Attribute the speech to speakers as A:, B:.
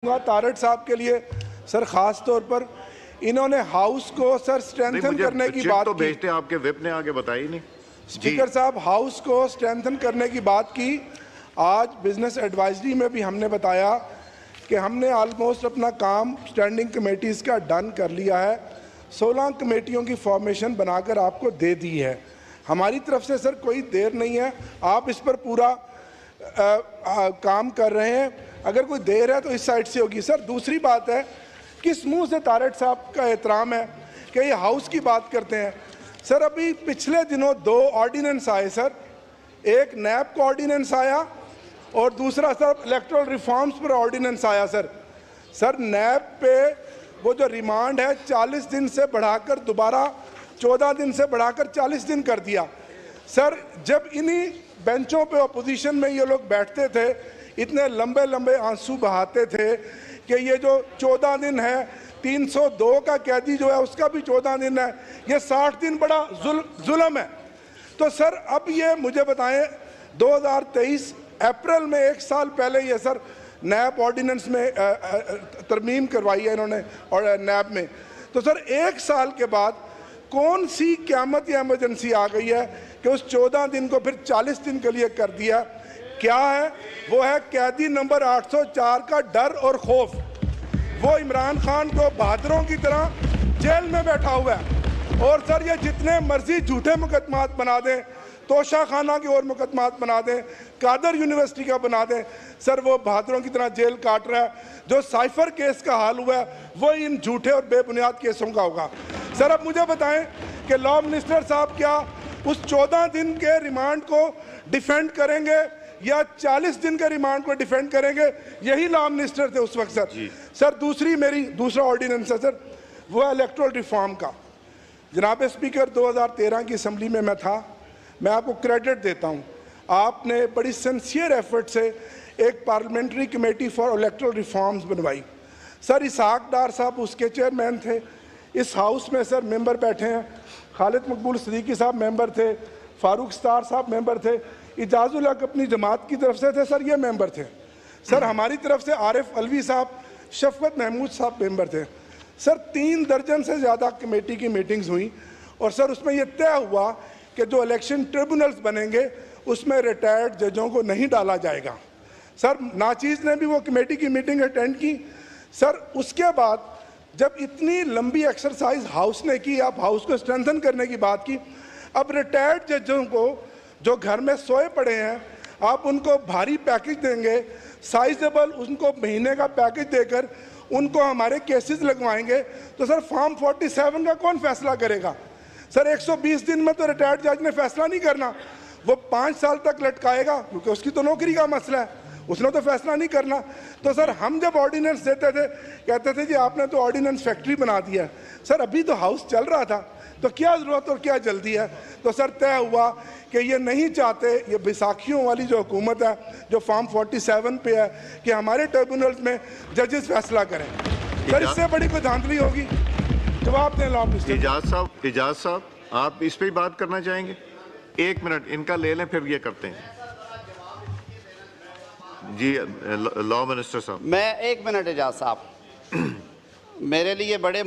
A: तारड़ साहब के लिए सर खास तौर पर इन्होंने हाउस को सर स्ट्रेंथन करने की बात
B: तो भेजते हैं, आपके विप ने आगे बताई नहीं।
A: स्पीकर साहब हाउस को स्ट्रेंथन करने की बात की। आज बिजनेस एडवाइजरी में भी हमने बताया कि हमने ऑलमोस्ट अपना काम स्टैंडिंग कमेटीज़ का डन कर लिया है। 16 कमेटियों की फॉर्मेशन बनाकर आपको दे दी है। हमारी तरफ से सर कोई देर नहीं है, आप इस पर पूरा काम कर रहे हैं। अगर कोई देर है तो इस साइड से होगी। सर दूसरी बात है, किस मुंह से तारड़ साहब का एहतराम है कि ये हाउस की बात करते हैं। सर अभी पिछले दिनों 2 ऑर्डिनेंस आए सर, एक नैब का ऑर्डिनेंस आया और दूसरा सर इलेक्टोरल रिफॉर्म्स पर ऑर्डिनेंस आया। सर नैब पे वो जो रिमांड है 40 दिन से बढ़ाकर दोबारा 14 दिन से बढ़ाकर 40 दिन कर दिया। सर जब इन्हीं बेंचों पे अपोजिशन में ये लोग बैठते थे, इतने लंबे लंबे आंसू बहाते थे कि ये जो 14 दिन है, 302 का कैदी जो है उसका भी 14 दिन है, ये 60 दिन बड़ा जुल्म है। तो सर अब ये मुझे बताएं, 2023 अप्रैल में 1 साल पहले ये सर नैब ऑर्डिनेंस में तरमीम करवाई है इन्होंने और नैब में। तो सर 1 साल के बाद कौन सी क़यामत या इमरजेंसी आ गई है कि उस 14 दिन को फिर 40 दिन के लिए कर दिया? क्या है वो? है कैदी नंबर 804 का डर और खौफ। वो इमरान खान को बहादुरों की तरह जेल में बैठा हुआ है। और सर ये जितने मर्जी झूठे मुकदमात बना दें, तोशा खाना की और मुकदमात बना दें, कादर यूनिवर्सिटी का बना दें, सर वो बहादुरों की तरह जेल काट रहा है। जो साइफर केस का हाल हुआ है वो इन झूठे और बेबुनियाद केसों का होगा। सर अब मुझे बताएं कि लॉ मिनिस्टर साहब क्या उस 14 दिन के रिमांड को डिफेंड करेंगे या 40 दिन के रिमांड को डिफेंड करेंगे? यही लॉ मिनिस्टर थे उस वक्त सर। सर दूसरा ऑर्डिनेंस है सर, वो है इलेक्टोरल रिफॉर्म का। जनाब स्पीकर 2013 की असम्बली में मैं था, मैं आपको क्रेडिट देता हूँ, आपने बड़ी सिंसियर एफर्ट से एक parliamentary committee for electoral reforms बनवाई। सर इसहाक डार साहब उसके चेयरमैन थे। इस हाउस में सर मेंबर बैठे हैं, खालिद मकबूल सदीकी साहब मेंबर थे, फारूक स्टार साहब मेंबर थे, इजाजुल हक अपनी जमात की तरफ से थे सर, ये मेंबर थे। सर हमारी तरफ से आरिफ अलवी साहब, शफकत महमूद साहब मेंबर थे। सर 3 दर्जन से ज़्यादा कमेटी की मीटिंग्स हुई और सर उसमें यह तय हुआ कि जो इलेक्शन ट्रिब्यूनल्स बनेंगे उसमें रिटायर्ड जजों को नहीं डाला जाएगा। सर नाचीज़ ने भी वो कमेटी की मीटिंग अटेंड की। सर उसके बाद जब इतनी लंबी एक्सरसाइज हाउस ने की, आप हाउस को स्ट्रेंथन करने की बात की, अब रिटायर्ड जजों को जो घर में सोए पड़े हैं आप उनको भारी पैकेज देंगे, साइजेबल उनको महीने का पैकेज देकर उनको हमारे केसेस लगवाएंगे। तो सर फॉर्म 47 का कौन फैसला करेगा? सर 120 दिन में तो रिटायर्ड जज ने फैसला नहीं करना, वो 5 साल तक लटकाएगा क्योंकि उसकी तो नौकरी का मसला है, उसने तो फैसला नहीं करना। तो सर हम जब ऑर्डिनेंस देते थे कहते थे जी आपने तो ऑर्डिनेंस फैक्ट्री बना दिया है। सर अभी तो हाउस चल रहा था, तो क्या ज़रूरत और क्या जल्दी है? तो सर तय हुआ कि ये नहीं चाहते, ये बैसाखियों वाली जो हुकूमत है जो फॉर्म 47 पे है कि हमारे ट्रिब्यूनल्स में जजेस फैसला करें। सर इससे बड़ी कोई धांधली होगी? जवाब दें लॉ मिनिस्टर।
B: इजाज साहब आप इस पर बात करना चाहेंगे? 1 मिनट इनका ले लें फिर ये करते हैं। जी लॉ मिनिस्टर साहब।
C: मैं 1 मिनट इजाज साहब, मेरे लिए बड़े